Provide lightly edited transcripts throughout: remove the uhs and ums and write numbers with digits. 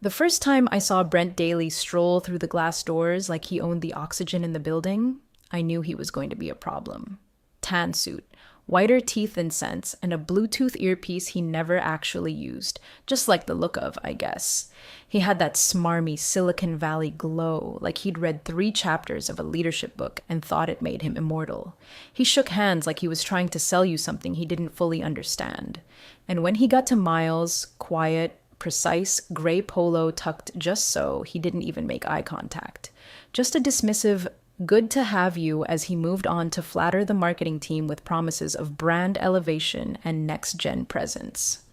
The first time I saw Brent Daly stroll through the glass doors like he owned the oxygen in the building, I knew he was going to be a problem. Tan suit, whiter teeth than sense, and a Bluetooth earpiece he never actually used, just like the look of, I guess. He had that smarmy Silicon Valley glow, like he'd read 3 chapters of a leadership book and thought it made him immortal. He shook hands like he was trying to sell you something he didn't fully understand. And when he got to Miles, quiet, precise, gray polo tucked just so, he didn't even make eye contact. Just a dismissive, good to have you as he moved on to flatter the marketing team with promises of brand elevation and next-gen presence.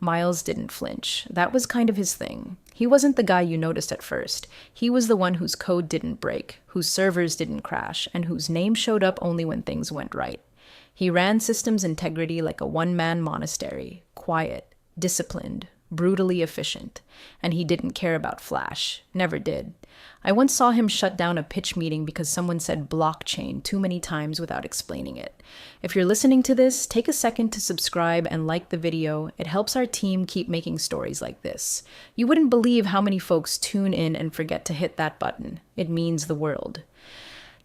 Miles didn't flinch. That was kind of his thing. He wasn't the guy you noticed at first. He was the one whose code didn't break, whose servers didn't crash, and whose name showed up only when things went right. He ran systems integrity like a one-man monastery, quiet, disciplined, brutally efficient, and he didn't care about flash. Never did. I once saw him shut down a pitch meeting because someone said blockchain too many times without explaining it. If you're listening to this, take a second to subscribe and like the video. It helps our team keep making stories like this. You wouldn't believe how many folks tune in and forget to hit that button. It means the world.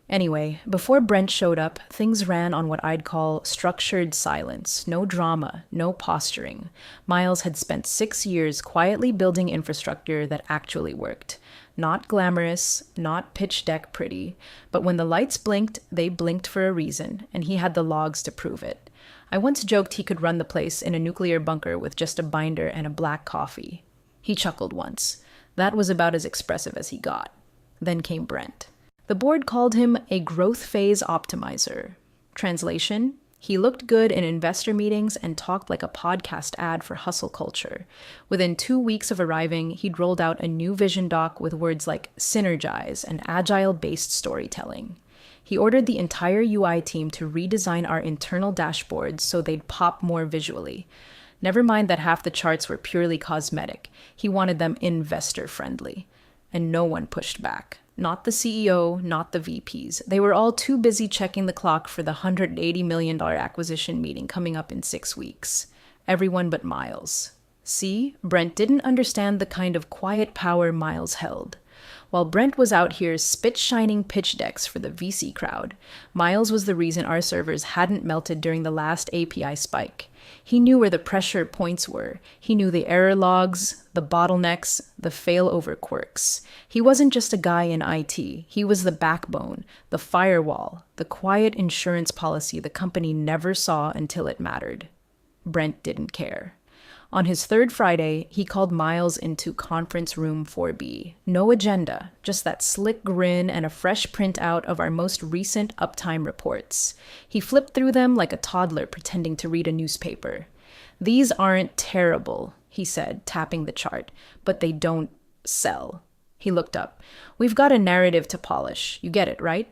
Anyway, before Brent showed up, things ran on what I'd call structured silence. No drama, no posturing. Miles had spent 6 years quietly building infrastructure that actually worked. Not glamorous, not pitch deck pretty, but when the lights blinked, they blinked for a reason, and he had the logs to prove it. I once joked he could run the place in a nuclear bunker with just a binder and a black coffee. He chuckled once. That was about as expressive as he got. Then came Brent. The board called him a growth phase optimizer. Translation: he looked good in investor meetings and talked like a podcast ad for hustle culture. Within 2 weeks of arriving, he'd rolled out a new vision doc with words like synergize and agile-based storytelling. He ordered the entire UI team to redesign our internal dashboards so they'd pop more visually. Never mind that half the charts were purely cosmetic. He wanted them investor-friendly. And no one pushed back. Not the CEO, not the VPs. They were all too busy checking the clock for the $180 million acquisition meeting coming up in 6 weeks. Everyone but Miles. See, Brent didn't understand the kind of quiet power Miles held. While Brent was out here spit-shining pitch decks for the VC crowd, Miles was the reason our servers hadn't melted during the last API spike. He knew where the pressure points were. He knew the error logs, the bottlenecks, the failover quirks. He wasn't just a guy in IT. He was the backbone, the firewall, the quiet insurance policy the company never saw until it mattered. Brent didn't care. On his 3rd Friday, he called Miles into conference room 4B. No agenda, just that slick grin and a fresh printout of our most recent uptime reports. He flipped through them like a toddler pretending to read a newspaper. "These aren't terrible," he said, tapping the chart, "but they don't sell." He looked up. "We've got a narrative to polish. You get it, right?"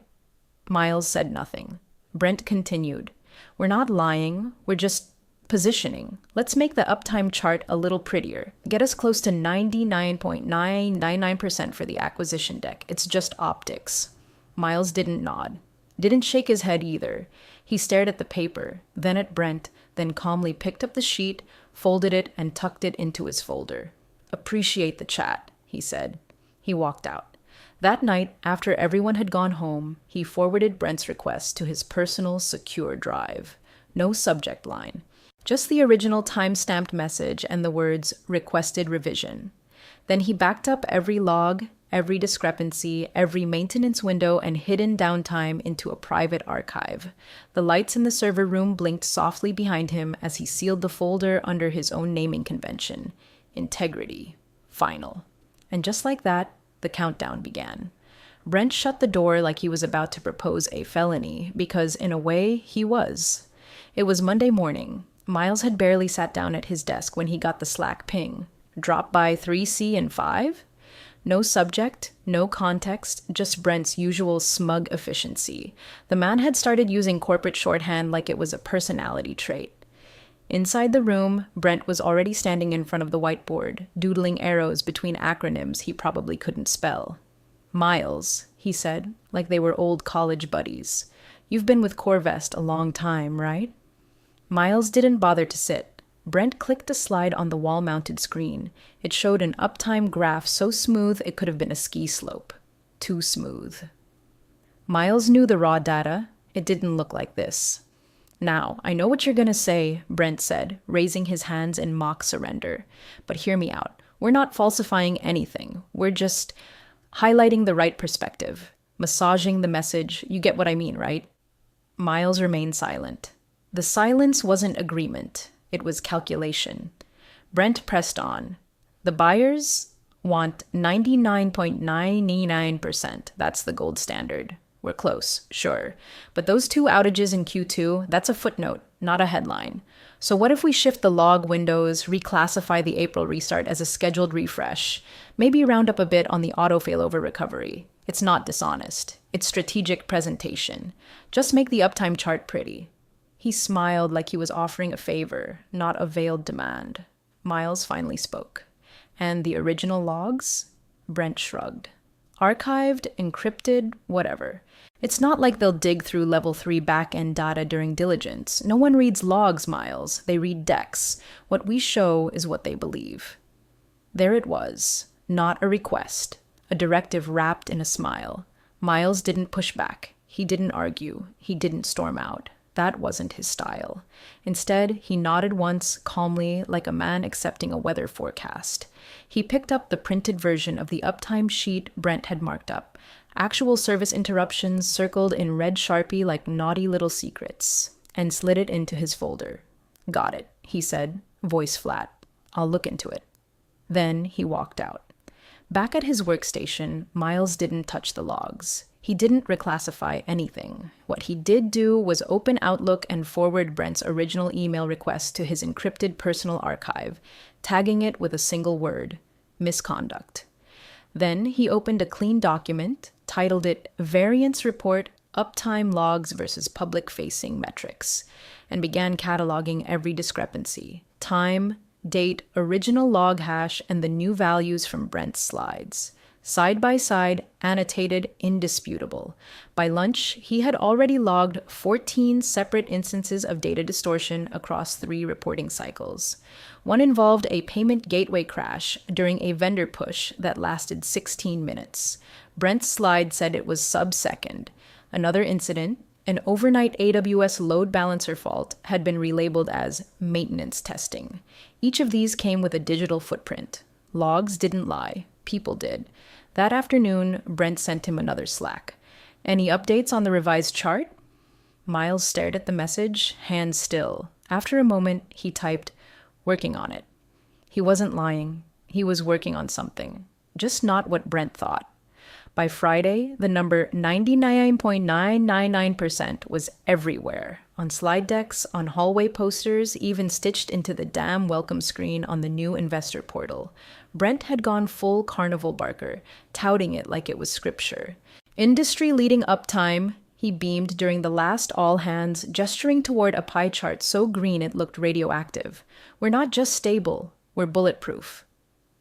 Miles said nothing. Brent continued. "We're not lying. We're just positioning. Let's make the uptime chart a little prettier. Get us close to 99.999% for the acquisition deck. It's just optics." Miles didn't nod. Didn't shake his head either. He stared at the paper, then at Brent, then calmly picked up the sheet, folded it, and tucked it into his folder. "Appreciate the chat," he said. He walked out. That night, after everyone had gone home, he forwarded Brent's request to his personal secure drive. No subject line. Just the original time-stamped message and the words, "requested revision." Then he backed up every log, every discrepancy, every maintenance window, and hidden downtime into a private archive. The lights in the server room blinked softly behind him as he sealed the folder under his own naming convention. Integrity. Final. And just like that, the countdown began. Brent shut the door like he was about to propose a felony, because in a way, he was. It was Monday morning. Miles had barely sat down at his desk when he got the Slack ping. Drop by 3C and 5? No subject, no context, just Brent's usual smug efficiency. The man had started using corporate shorthand like it was a personality trait. Inside the room, Brent was already standing in front of the whiteboard, doodling arrows between acronyms he probably couldn't spell. "Miles," he said, like they were old college buddies. "You've been with Corvest a long time, right?" Miles didn't bother to sit. Brent clicked a slide on the wall-mounted screen. It showed an uptime graph so smooth it could have been a ski slope. Too smooth. Miles knew the raw data. It didn't look like this. Now, I know what you're going to say, Brent said, raising his hands in mock surrender. But hear me out. We're not falsifying anything. We're just highlighting the right perspective, massaging the message. You get what I mean, right? Miles remained silent. The silence wasn't agreement. It was calculation. Brent pressed on. The buyers want 99.99%. That's the gold standard. We're close, sure. But those 2 outages in Q2, that's a footnote, not a headline. So what if we shift the log windows, reclassify the April restart as a scheduled refresh, maybe round up a bit on the auto failover recovery? It's not dishonest. It's strategic presentation. Just make the uptime chart pretty. He smiled like he was offering a favor, not a veiled demand. Miles finally spoke. And the original logs? Brent shrugged. Archived, encrypted, whatever. It's not like they'll dig through level 3 back-end data during diligence. No one reads logs, Miles. They read decks. What we show is what they believe. There it was. Not a request. A directive wrapped in a smile. Miles didn't push back. He didn't argue. He didn't storm out. That wasn't his style. Instead, he nodded once, calmly, like a man accepting a weather forecast. He picked up the printed version of the uptime sheet Brent had marked up. Actual service interruptions circled in red Sharpie like naughty little secrets, and slid it into his folder. Got it, he said, voice flat. I'll look into it. Then he walked out. Back at his workstation, Miles didn't touch the logs. He didn't reclassify anything. What he did do was open Outlook and forward Brent's original email request to his encrypted personal archive, tagging it with a single word: misconduct. Then he opened a clean document, titled it Variance Report Uptime Logs versus Public-Facing Metrics, and began cataloging every discrepancy: time, date, original log hash, and the new values from Brent's slides. Side by side, annotated, indisputable. By lunch, he had already logged 14 separate instances of data distortion across 3 reporting cycles. One involved a payment gateway crash during a vendor push that lasted 16 minutes. Brent's slide said it was sub-second. Another incident, an overnight AWS load balancer fault, had been relabeled as maintenance testing. Each of these came with a digital footprint. Logs didn't lie. People did. That afternoon, Brent sent him another Slack. Any updates on the revised chart? Miles stared at the message, hands still. After a moment, he typed, working on it. He wasn't lying. He was working on something. Just not what Brent thought. By Friday, the number 99.999% was everywhere. On slide decks, on hallway posters, even stitched into the damn welcome screen on the new investor portal. Brent had gone full carnival barker, touting it like it was scripture. Industry-leading uptime, he beamed during the last all-hands, gesturing toward a pie chart so green it looked radioactive. We're not just stable, we're bulletproof.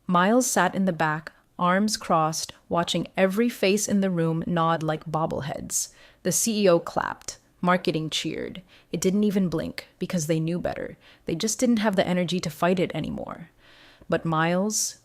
Miles sat in the back, arms crossed, watching every face in the room nod like bobbleheads. The CEO clapped. Marketing cheered. It didn't even blink, because they knew better. They just didn't have the energy to fight it anymore. But Miles,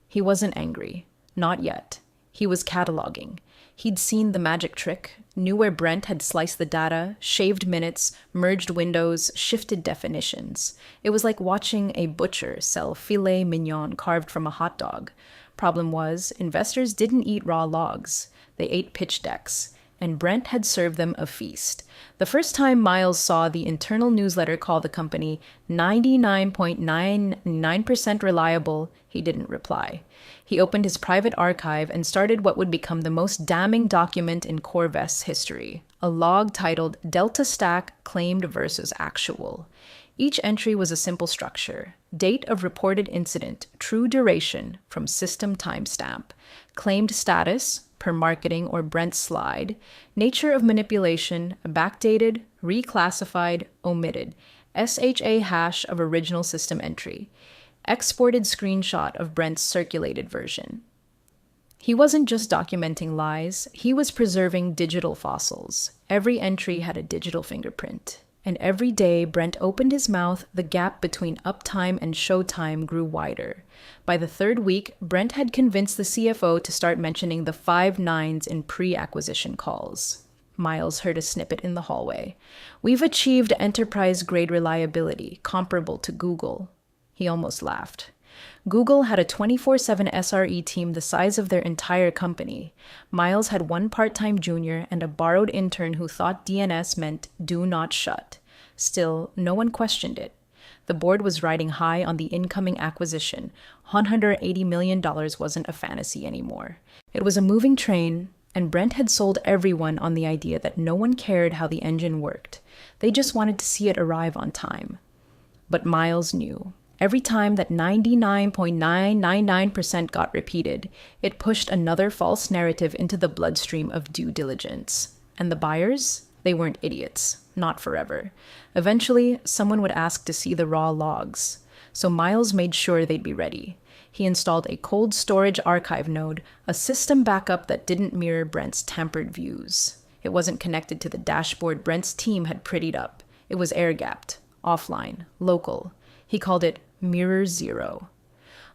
he wasn't angry. Not yet. He was cataloging. He'd seen the magic trick, knew where Brent had sliced the data, shaved minutes, merged windows, shifted definitions. It was like watching a butcher sell filet mignon carved from a hot dog. Problem was, investors didn't eat raw logs. They ate pitch decks. And Brent had served them a feast. The first time Miles saw the internal newsletter call the company 99.99% reliable, he didn't reply. He opened his private archive and started what would become the most damning document in Corvest's history, a log titled Delta Stack Claimed versus Actual. Each entry was a simple structure: date of reported incident, true duration from system timestamp, claimed status, per marketing or Brent's slide, nature of manipulation, backdated, reclassified, omitted, SHA hash of original system entry, exported screenshot of Brent's circulated version. He wasn't just documenting lies, he was preserving digital fossils. Every entry had a digital fingerprint. And every day Brent opened his mouth, the gap between uptime and showtime grew wider. By the third week, Brent had convinced the CFO to start mentioning the 5 nines in pre-acquisition calls. Miles heard a snippet in the hallway. "We've achieved enterprise-grade reliability, comparable to Google." He almost laughed. Google had a 24/7 SRE team the size of their entire company. Miles had one part-time junior and a borrowed intern who thought DNS meant do not shut. Still, no one questioned it. The board was riding high on the incoming acquisition. $180 million wasn't a fantasy anymore. It was a moving train, and Brent had sold everyone on the idea that no one cared how the engine worked. They just wanted to see it arrive on time. But Miles knew. Every time that 99.999% got repeated, it pushed another false narrative into the bloodstream of due diligence. And the buyers? They weren't idiots. Not forever. Eventually, someone would ask to see the raw logs. So Miles made sure they'd be ready. He installed a cold storage archive node, a system backup that didn't mirror Brent's tampered views. It wasn't connected to the dashboard Brent's team had prettied up. It was air-gapped, offline, local. He called it Mirror Zero.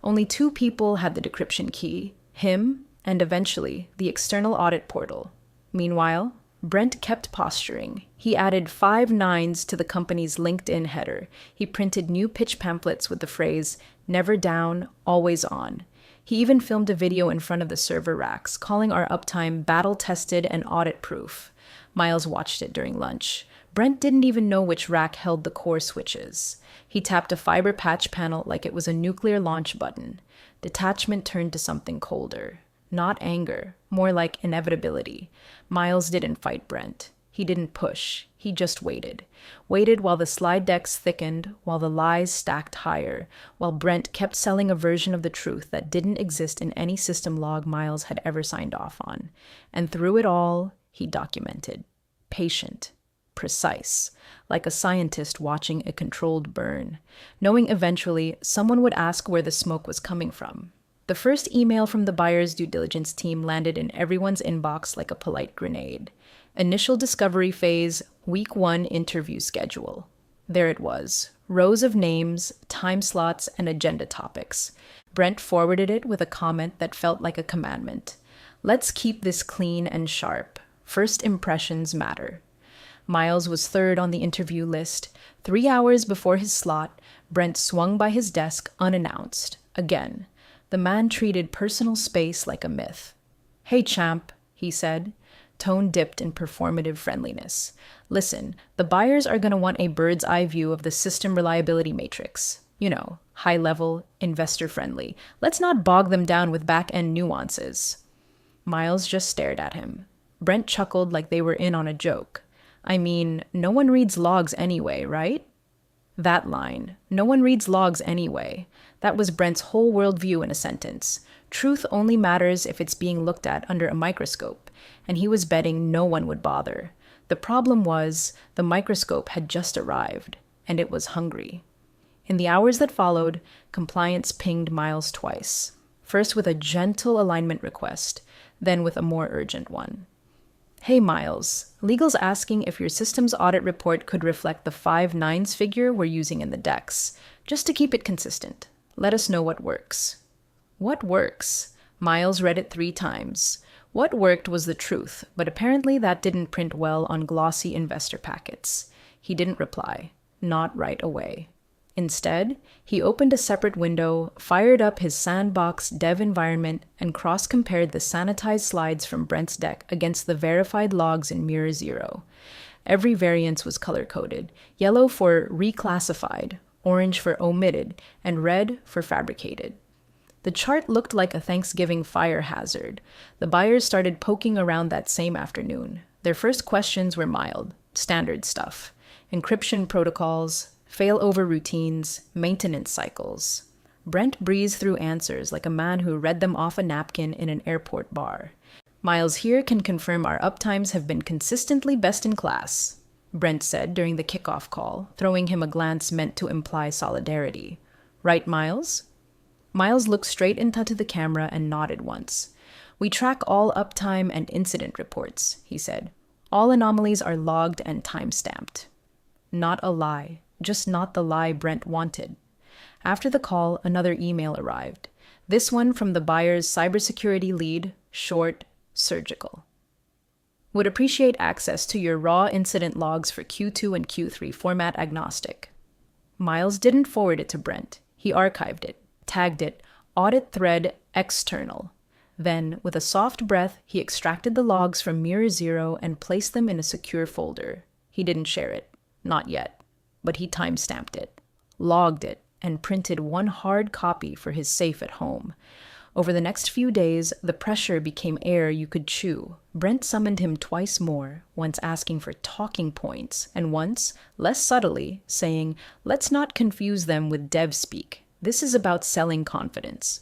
Only 2 people had the decryption key, him and eventually the external audit portal. Meanwhile, Brent kept posturing. He added 5 nines to the company's LinkedIn header. He printed new pitch pamphlets with the phrase, "Never down, always on." He even filmed a video in front of the server racks, calling our uptime battle-tested and audit-proof. Miles watched it during lunch. Brent didn't even know which rack held the core switches. He tapped a fiber patch panel like it was a nuclear launch button. Detachment turned to something colder. Not anger, more like inevitability. Miles didn't fight Brent. He didn't push. He just waited. Waited while the slide decks thickened, while the lies stacked higher, while Brent kept selling a version of the truth that didn't exist in any system log Miles had ever signed off on. And through it all, he documented. Patient. Precise, like a scientist watching a controlled burn, knowing eventually someone would ask where the smoke was coming from. The first email from the buyer's due diligence team landed in everyone's inbox like a polite grenade. Initial discovery phase, week 1 interview schedule. There it was, rows of names, time slots, and agenda topics. Brent forwarded it with a comment that felt like a commandment. "Let's keep this clean and sharp. First impressions matter." Miles was third on the interview list. 3 hours before his slot, Brent swung by his desk unannounced. Again, the man treated personal space like a myth. "Hey, champ," he said, tone dipped in performative friendliness. "Listen, the buyers are going to want a bird's eye view of the system reliability matrix. You know, high level, investor friendly. Let's not bog them down with back-end nuances." Miles just stared at him. Brent chuckled like they were in on a joke. "I mean, no one reads logs anyway, right?" That line, "no one reads logs anyway," that was Brent's whole worldview in a sentence. Truth only matters if it's being looked at under a microscope, and he was betting no one would bother. The problem was, the microscope had just arrived, and it was hungry. In the hours that followed, compliance pinged Miles twice. First with a gentle alignment request, then with a more urgent one. "Hey, Miles, legal's asking if your systems audit report could reflect the 5 nines figure we're using in the decks, just to keep it consistent. Let us know what works." What works? Miles read it 3 times. What worked was the truth, but apparently that didn't print well on glossy investor packets. He didn't reply. Not right away. Instead, he opened a separate window, fired up his sandbox dev environment, and cross-compared the sanitized slides from Brent's deck against the verified logs in Mirror Zero. Every variance was color-coded, yellow for reclassified, orange for omitted, and red for fabricated. The chart looked like a Thanksgiving fire hazard. The buyers started poking around that same afternoon. Their first questions were mild, standard stuff. Encryption protocols, failover routines, maintenance cycles. Brent breezed through answers like a man who read them off a napkin in an airport bar. "Miles here can confirm our uptimes have been consistently best in class," Brent said during the kickoff call, throwing him a glance meant to imply solidarity. "Right, Miles?" Miles looked straight into the camera and nodded once. "We track all uptime and incident reports," he said. "All anomalies are logged and time-stamped." not a lie, just not the lie Brent wanted. After the call, another email arrived. This one from the buyer's cybersecurity lead, short, surgical. Would appreciate access to your raw incident logs for Q2 and Q3, format agnostic. Miles didn't forward it to Brent. He archived it, tagged it, audit thread external. Then, with a soft breath, he extracted the logs from Mirror Zero and placed them in a secure folder. He didn't share it. Not yet. But he timestamped it, logged it, and printed one hard copy for his safe at home. Over the next few days, the pressure became air you could chew. Brent summoned him twice more, once asking for talking points, and once, less subtly, saying, "Let's not confuse them with dev speak. This is about selling confidence."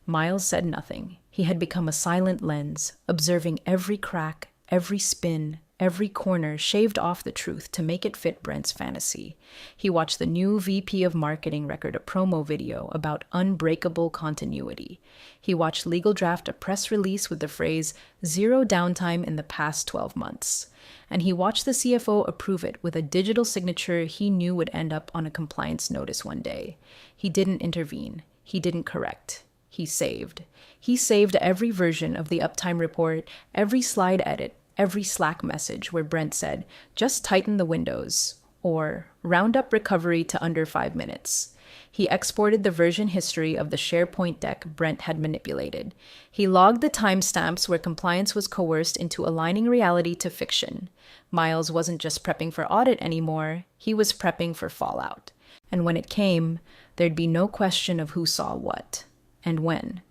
Miles said nothing. He had become a silent lens, observing every crack, every spin, every corner shaved off the truth to make it fit Brent's fantasy. He watched the new VP of marketing record a promo video about unbreakable continuity. He watched legal draft a press release with the phrase, "zero downtime in the past 12 months." And he watched the CFO approve it with a digital signature he knew would end up on a compliance notice one day. He didn't intervene. He didn't correct. He saved. He saved every version of the uptime report, every slide edit, every Slack message where Brent said, "Just tighten the windows," or "round up recovery to under 5 minutes." He exported the version history of the SharePoint deck Brent had manipulated. He logged the timestamps where compliance was coerced into aligning reality to fiction. Miles wasn't just prepping for audit anymore, he was prepping for fallout. And when it came, there'd be no question of who saw what, and when.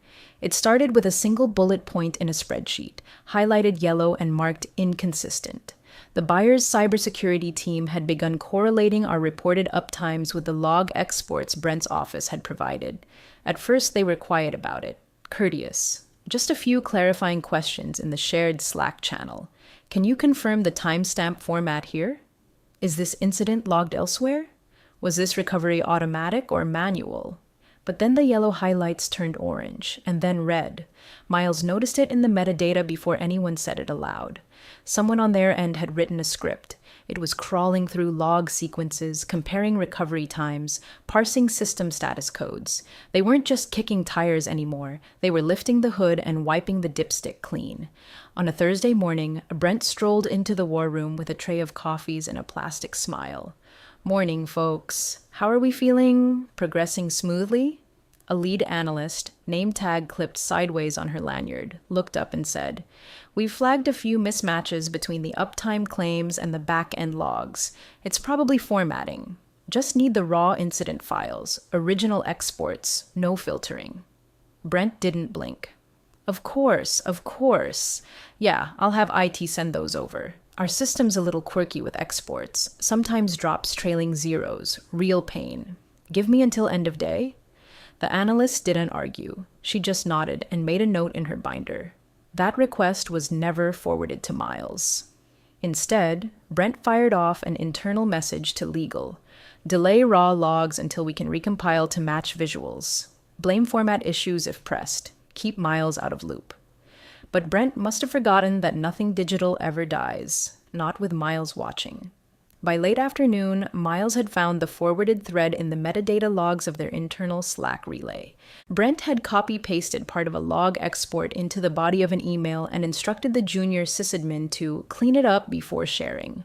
It started with a single bullet point in a spreadsheet, highlighted yellow and marked inconsistent. The buyer's cybersecurity team had begun correlating our reported uptimes with the log exports Brent's office had provided. At first, they were quiet about it, courteous. Just a few clarifying questions in the shared Slack channel. "Can you confirm the timestamp format here? Is this incident logged elsewhere? Was this recovery automatic or manual?" But then the yellow highlights turned orange, and then red. Miles noticed it in the metadata before anyone said it aloud. Someone on their end had written a script. It was crawling through log sequences, comparing recovery times, parsing system status codes. They weren't just kicking tires anymore. They were lifting the hood and wiping the dipstick clean. On a Thursday morning, Brent strolled into the war room with a tray of coffees and a plastic smile. "Morning, folks. How are we feeling? Progressing smoothly?" A lead analyst, name tag clipped sideways on her lanyard, looked up and said, "We've flagged a few mismatches between the uptime claims and the back-end logs. It's probably formatting. Just need the raw incident files, original exports, no filtering." Brent didn't blink. Of course. Yeah, I'll have IT send those over. Our system's a little quirky with exports, sometimes drops trailing zeros, real pain. Give me until end of day?" The analyst didn't argue. She just nodded and made a note in her binder. That request was never forwarded to Miles. Instead, Brent fired off an internal message to legal. "Delay raw logs until we can recompile to match visuals. Blame format issues if pressed. Keep Miles out of loop." But Brent must have forgotten that nothing digital ever dies, not with Miles watching. By late afternoon, Miles had found the forwarded thread in the metadata logs of their internal Slack relay. Brent had copy-pasted part of a log export into the body of an email and instructed the junior sysadmin to clean it up before sharing.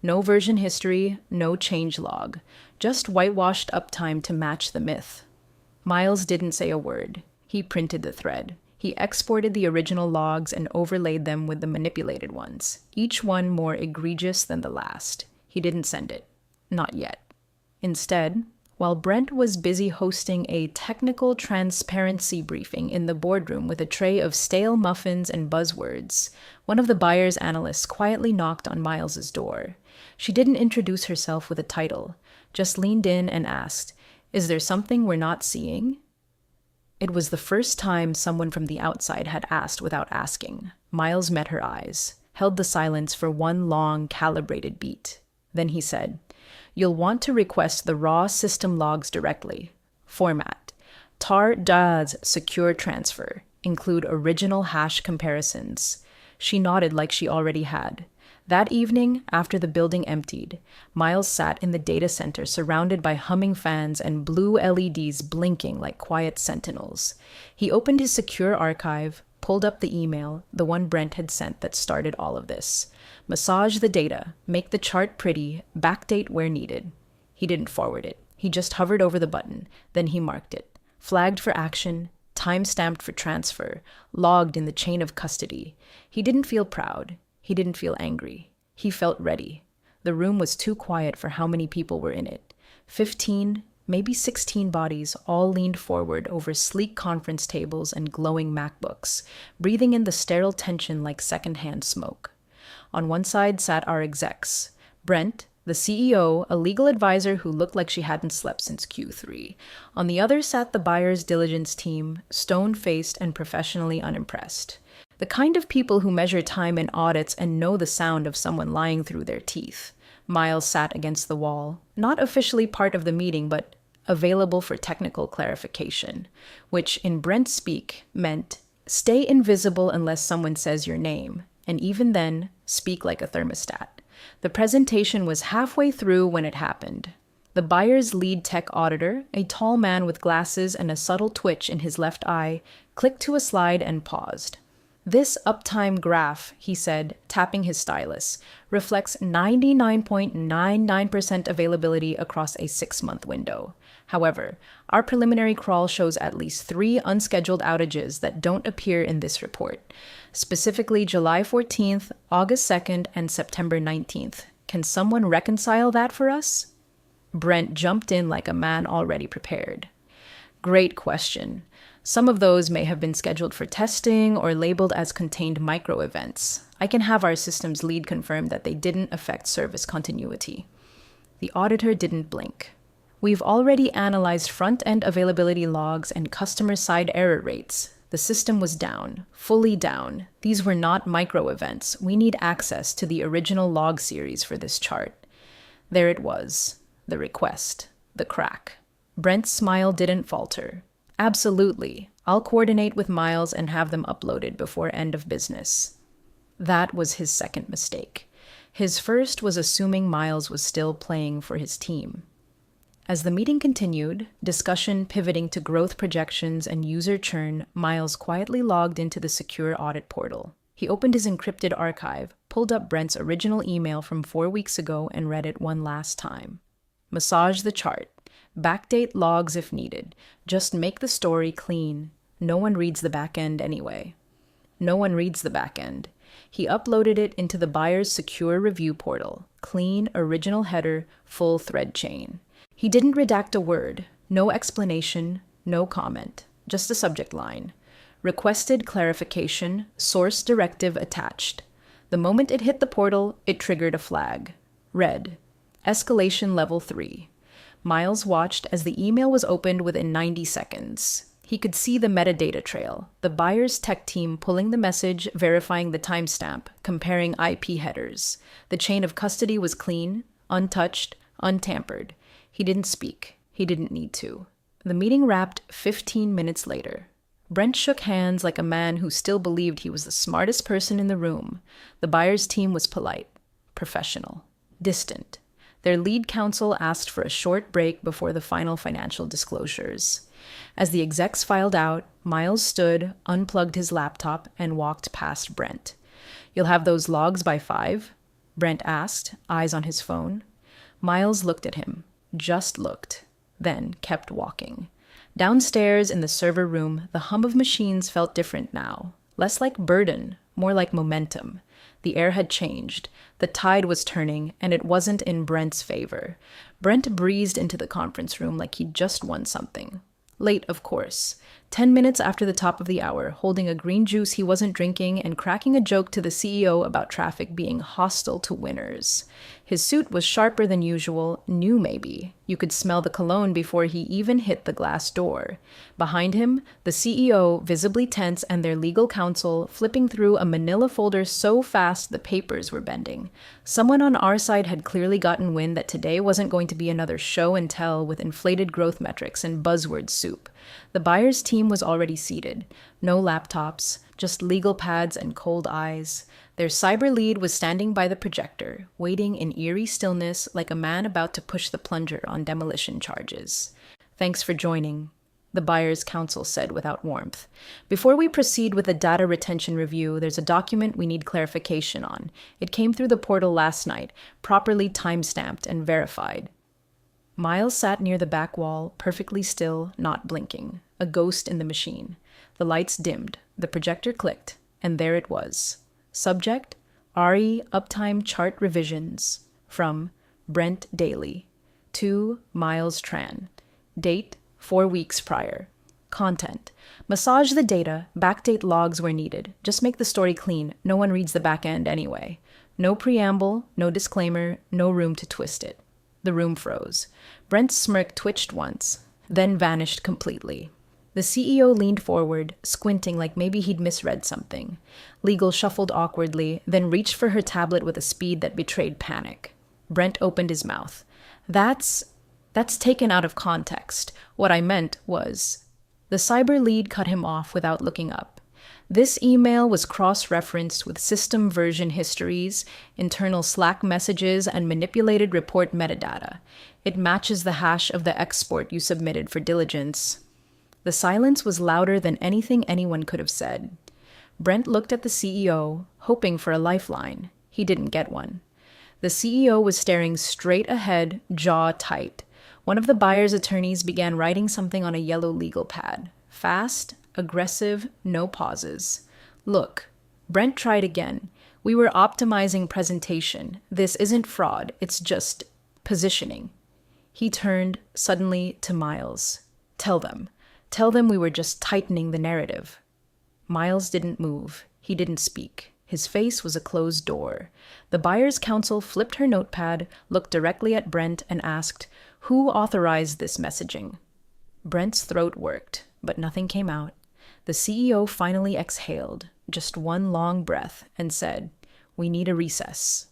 No version history, no change log, just whitewashed uptime to match the myth. Miles didn't say a word. He printed the thread. He exported the original logs and overlaid them with the manipulated ones, each one more egregious than the last. He didn't send it. Not yet. Instead, while Brent was busy hosting a technical transparency briefing in the boardroom with a tray of stale muffins and buzzwords, one of the buyer's analysts quietly knocked on Miles's door. She didn't introduce herself with a title, just leaned in and asked, "Is there something we're not seeing?" It was the first time someone from the outside had asked without asking. Miles met her eyes, held the silence for one long, calibrated beat. Then he said, "You'll want to request the raw system logs directly. Format: tar.das secure transfer. Include original hash comparisons." She nodded like she already had. That evening, after the building emptied, Miles sat in the data center surrounded by humming fans and blue LEDs blinking like quiet sentinels. He opened his secure archive, pulled up the email, the one Brent had sent that started all of this. Massage the data, make the chart pretty, backdate where needed. He didn't forward it. He just hovered over the button, then he marked it. Flagged for action, time-stamped for transfer, logged in the chain of custody. He didn't feel proud. He didn't feel angry. He felt ready. The room was too quiet for how many people were in it. 15, maybe 16 bodies all leaned forward over sleek conference tables and glowing MacBooks, breathing in the sterile tension like secondhand smoke. On one side sat our execs. Brent, the CEO, a legal advisor who looked like she hadn't slept since Q3. On the other sat the buyer's diligence team, stone-faced and professionally unimpressed. The kind of people who measure time in audits and know the sound of someone lying through their teeth. Miles sat against the wall, not officially part of the meeting, but available for technical clarification, which in Brent speak meant stay invisible unless someone says your name, and even then, speak like a thermostat. The presentation was halfway through when it happened. The buyer's lead tech auditor, a tall man with glasses and a subtle twitch in his left eye, clicked to a slide and paused. This uptime graph, he said, tapping his stylus, reflects 99.99% availability across a 6-month window. However, our preliminary crawl shows at least 3 unscheduled outages that don't appear in this report, specifically July 14th, August 2nd, and September 19th. Can someone reconcile that for us? Brent jumped in like a man already prepared. Great question. Some of those may have been scheduled for testing or labeled as contained micro-events. I can have our systems lead confirm that they didn't affect service continuity. The auditor didn't blink. We've already analyzed front-end availability logs and customer-side error rates. The system was down, fully down. These were not micro-events. We need access to the original log series for this chart. There it was, the request, the crack. Brent's smile didn't falter. Absolutely. I'll coordinate with Miles and have them uploaded before end of business. That was his second mistake. His first was assuming Miles was still playing for his team. As the meeting continued, discussion pivoting to growth projections and user churn, Miles quietly logged into the secure audit portal. He opened his encrypted archive, pulled up Brent's original email from 4 weeks ago, and read it one last time. Massage the chart. Backdate logs if needed. Just make the story clean. No one reads the back end anyway. No one reads the back end. He uploaded it into the buyer's secure review portal. Clean, original header, full thread chain. He didn't redact a word. No explanation, no comment. Just a subject line. Requested clarification, source directive attached. The moment it hit the portal, it triggered a flag. Red. Escalation level 3. Miles watched as the email was opened within 90 seconds. He could see the metadata trail, the buyer's tech team pulling the message, verifying the timestamp, comparing IP headers. The chain of custody was clean, untouched, untampered. He didn't speak. He didn't need to. The meeting wrapped 15 minutes later. Brent shook hands like a man who still believed he was the smartest person in the room. The buyer's team was polite, professional, distant. Their lead counsel asked for a short break before the final financial disclosures. As the execs filed out, Miles stood, unplugged his laptop, and walked past Brent. "You'll have those logs by 5?" Brent asked, eyes on his phone. Miles looked at him, just looked, then kept walking. Downstairs in the server room, the hum of machines felt different now. Less like burden, more like momentum. The air had changed. The tide was turning, and it wasn't in Brent's favor. Brent breezed into the conference room like he'd just won something. Late, of course. 10 minutes after the top of the hour, holding a green juice he wasn't drinking and cracking a joke to the CEO about traffic being hostile to winners. His suit was sharper than usual, new maybe. You could smell the cologne before he even hit the glass door. Behind him, the CEO, visibly tense, and their legal counsel, flipping through a manila folder so fast the papers were bending. Someone on our side had clearly gotten wind that today wasn't going to be another show and tell with inflated growth metrics and buzzword soup. The buyer's team team was already seated. No laptops, just legal pads and cold eyes. Their cyber lead was standing by the projector, waiting in eerie stillness like a man about to push the plunger on demolition charges. "Thanks for joining," the buyer's counsel said without warmth. "Before we proceed with the data retention review, there's a document we need clarification on. It came through the portal last night, properly time-stamped and verified." Miles sat near the back wall, perfectly still, not blinking, a ghost in the machine. The lights dimmed, the projector clicked, and there it was. Subject: RE Uptime Chart Revisions. From Brent Daly. To Miles Tran. Date: 4 weeks prior. Content: massage the data, backdate logs where needed. Just make the story clean. No one reads the back end anyway. No preamble, no disclaimer, no room to twist it. The room froze. Brent's smirk twitched once, then vanished completely. The CEO leaned forward, squinting like maybe he'd misread something. Legal shuffled awkwardly, then reached for her tablet with a speed that betrayed panic. Brent opened his mouth. That's taken out of context. What I meant was..." The cyber lead cut him off without looking up. "This email was cross-referenced with system version histories, internal Slack messages, and manipulated report metadata. It matches the hash of the export you submitted for Diligence." The silence was louder than anything anyone could have said. Brent looked at the CEO, hoping for a lifeline. He didn't get one. The CEO was staring straight ahead, jaw tight. One of the buyer's attorneys began writing something on a yellow legal pad. Fast, aggressive, no pauses. "Look," Brent tried again. "We were optimizing presentation. This isn't fraud, it's just positioning." He turned, suddenly, to Miles. Tell them we were just tightening the narrative." Miles didn't move. He didn't speak. His face was a closed door. The buyer's counsel flipped her notepad, looked directly at Brent, and asked, "Who authorized this messaging?" Brent's throat worked, but nothing came out. The CEO finally exhaled, just one long breath, and said, "We need a recess."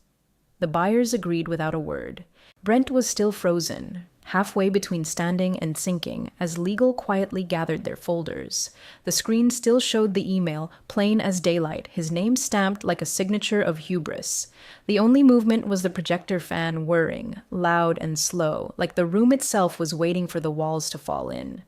The buyers agreed without a word. Brent was still frozen, halfway between standing and sinking, as legal quietly gathered their folders. The screen still showed the email, plain as daylight, his name stamped like a signature of hubris. The only movement was the projector fan whirring, loud and slow, like the room itself was waiting for the walls to fall in.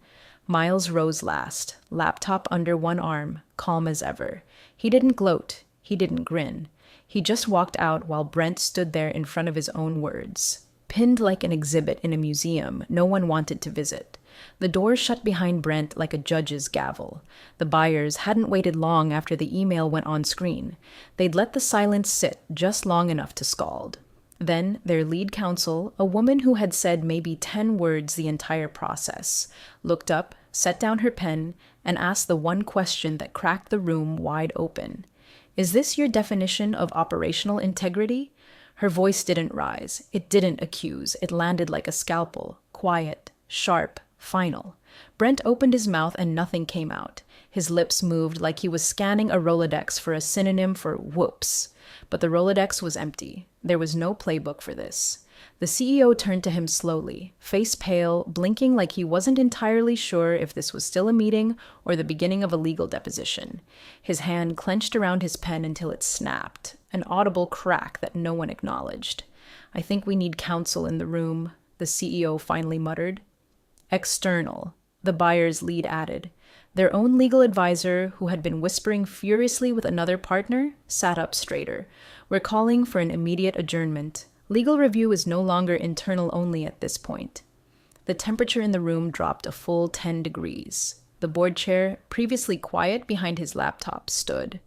Miles rose last, laptop under one arm, calm as ever. He didn't gloat. He didn't grin. He just walked out while Brent stood there in front of his own words. Pinned like an exhibit in a museum no one wanted to visit. The door shut behind Brent like a judge's gavel. The buyers hadn't waited long after the email went on screen. They'd let the silence sit just long enough to scald. Then their lead counsel, a woman who had said maybe 10 words the entire process, looked up, set down her pen, and asked the one question that cracked the room wide open. "Is this your definition of operational integrity?" Her voice didn't rise. It didn't accuse. It landed like a scalpel, quiet, sharp, final. Brent opened his mouth and nothing came out. His lips moved like he was scanning a Rolodex for a synonym for whoops. But the Rolodex was empty. There was no playbook for this. The CEO turned to him slowly, face pale, blinking like he wasn't entirely sure if this was still a meeting or the beginning of a legal deposition. His hand clenched around his pen until it snapped, an audible crack that no one acknowledged. "I think we need counsel in the room," the CEO finally muttered. "External," the buyer's lead added. Their own legal advisor, who had been whispering furiously with another partner, sat up straighter. "We're calling for an immediate adjournment. Legal review is no longer internal only at this point." The temperature in the room dropped a full 10 degrees. The board chair, previously quiet behind his laptop, stood.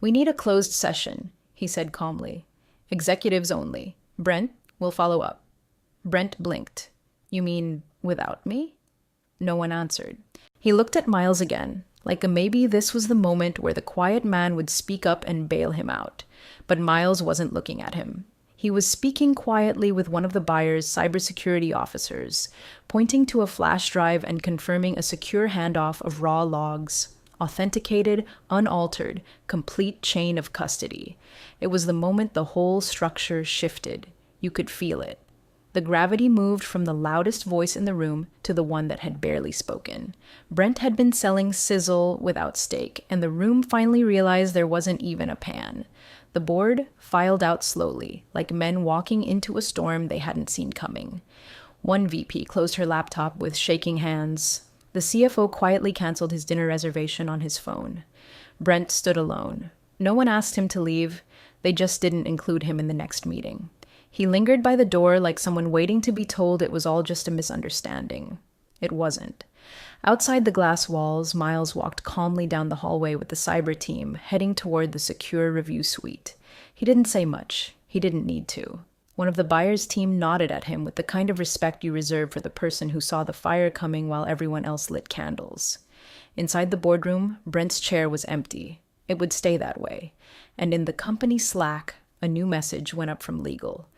"We need a closed session," he said calmly. "Executives only. Brent, we'll follow up." Brent blinked. "You mean without me?" No one answered. He looked at Miles again, like maybe this was the moment where the quiet man would speak up and bail him out. But Miles wasn't looking at him. He was speaking quietly with one of the buyer's cybersecurity officers, pointing to a flash drive and confirming a secure handoff of raw logs. Authenticated, unaltered, complete chain of custody. It was the moment the whole structure shifted. You could feel it. The gravity moved from the loudest voice in the room to the one that had barely spoken. Brent had been selling sizzle without steak, and the room finally realized there wasn't even a pan. The board filed out slowly, like men walking into a storm they hadn't seen coming. One VP closed her laptop with shaking hands. The CFO quietly canceled his dinner reservation on his phone. Brent stood alone. No one asked him to leave. They just didn't include him in the next meeting. He lingered by the door like someone waiting to be told it was all just a misunderstanding. It wasn't. Outside the glass walls, Miles walked calmly down the hallway with the cyber team, heading toward the secure review suite. He didn't say much. He didn't need to. One of the buyer's team nodded at him with the kind of respect you reserve for the person who saw the fire coming while everyone else lit candles. Inside the boardroom, Brent's chair was empty. It would stay that way. And in the company Slack, a new message went up from legal.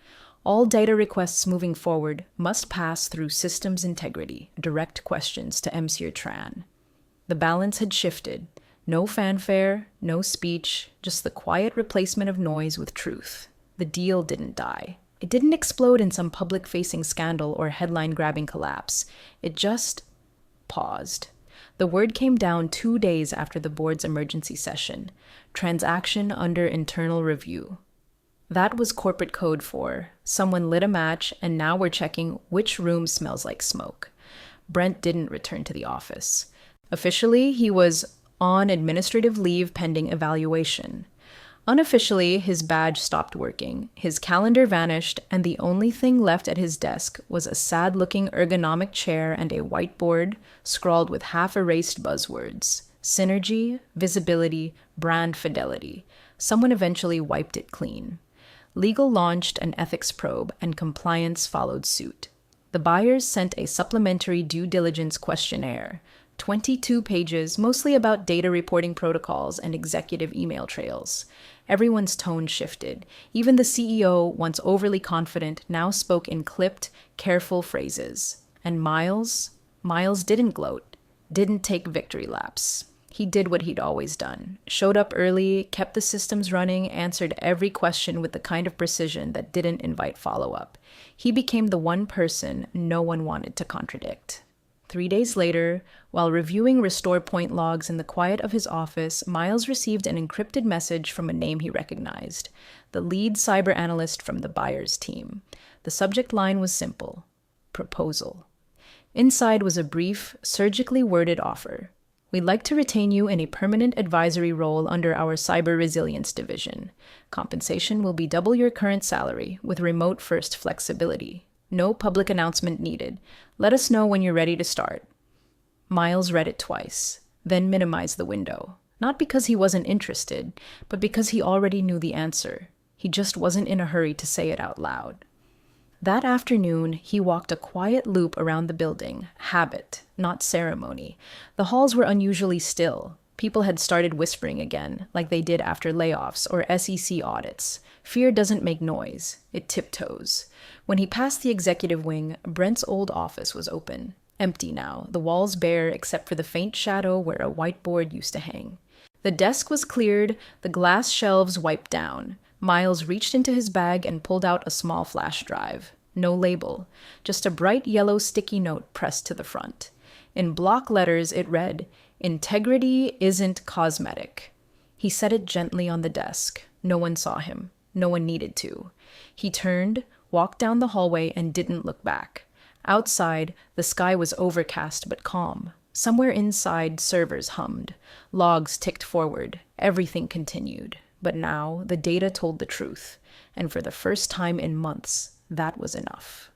All data requests moving forward must pass through systems integrity, direct questions to Msir Tran. The balance had shifted. No fanfare, no speech, just the quiet replacement of noise with truth. The deal didn't die. It didn't explode in some public-facing scandal or headline-grabbing collapse. It just paused. The word came down 2 days after the board's emergency session. Transaction under internal review. That was corporate code for someone lit a match and now we're checking which room smells like smoke. Brent didn't return to the office. Officially, he was on administrative leave pending evaluation. Unofficially, his badge stopped working, his calendar vanished, and the only thing left at his desk was a sad-looking ergonomic chair and a whiteboard scrawled with half-erased buzzwords. Synergy, visibility, brand fidelity. Someone eventually wiped it clean. Legal launched an ethics probe, and compliance followed suit. The buyers sent a supplementary due diligence questionnaire, 22 pages, mostly about data reporting protocols and executive email trails. Everyone's tone shifted. Even the CEO, once overly confident, now spoke in clipped, careful phrases. And Miles didn't gloat, didn't take victory laps. He did what he'd always done. Showed up early, kept the systems running, answered every question with the kind of precision that didn't invite follow-up. He became the one person no one wanted to contradict. 3 days later, while reviewing restore point logs in the quiet of his office, Miles received an encrypted message from a name he recognized, the lead cyber analyst from the buyer's team. The subject line was simple: proposal. Inside was a brief, surgically worded offer. We'd like to retain you in a permanent advisory role under our Cyber Resilience Division. Compensation will be double your current salary, with remote-first flexibility. No public announcement needed. Let us know when you're ready to start. Miles read it twice, then minimized the window. Not because he wasn't interested, but because he already knew the answer. He just wasn't in a hurry to say it out loud. That afternoon, he walked a quiet loop around the building, habit, not ceremony. The halls were unusually still. People had started whispering again, like they did after layoffs or SEC audits. Fear doesn't make noise, it tiptoes. When he passed the executive wing, Brent's old office was open. Empty now, the walls bare except for the faint shadow where a whiteboard used to hang. The desk was cleared, the glass shelves wiped down. Miles reached into his bag and pulled out a small flash drive. No label, just a bright yellow sticky note pressed to the front. In block letters, it read, "Integrity isn't cosmetic." He set it gently on the desk. No one saw him. No one needed to. He turned, walked down the hallway, and didn't look back. Outside, the sky was overcast but calm. Somewhere inside, servers hummed. Logs ticked forward. Everything continued. But now, the data told the truth. And for the first time in months, that was enough.